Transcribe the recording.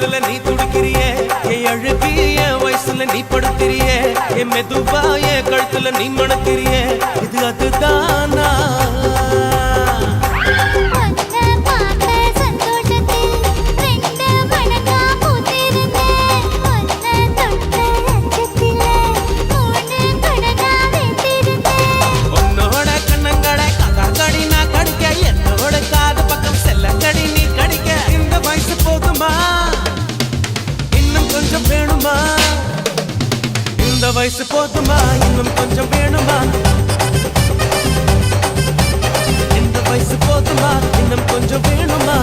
தொடுதல நீ துடிக்கிறியே என் அழுகி என் வயசுல நீ படுத்திரியே என் மெதுவா என் கழுத்துல நீ மணக்கிறியே இது அதுதானா இந்த வயசு போதுமா இன்னும் கொஞ்சம் வேணுமா இந்த வயசு போதுமா இன்னும் கொஞ்சம் வேணுமா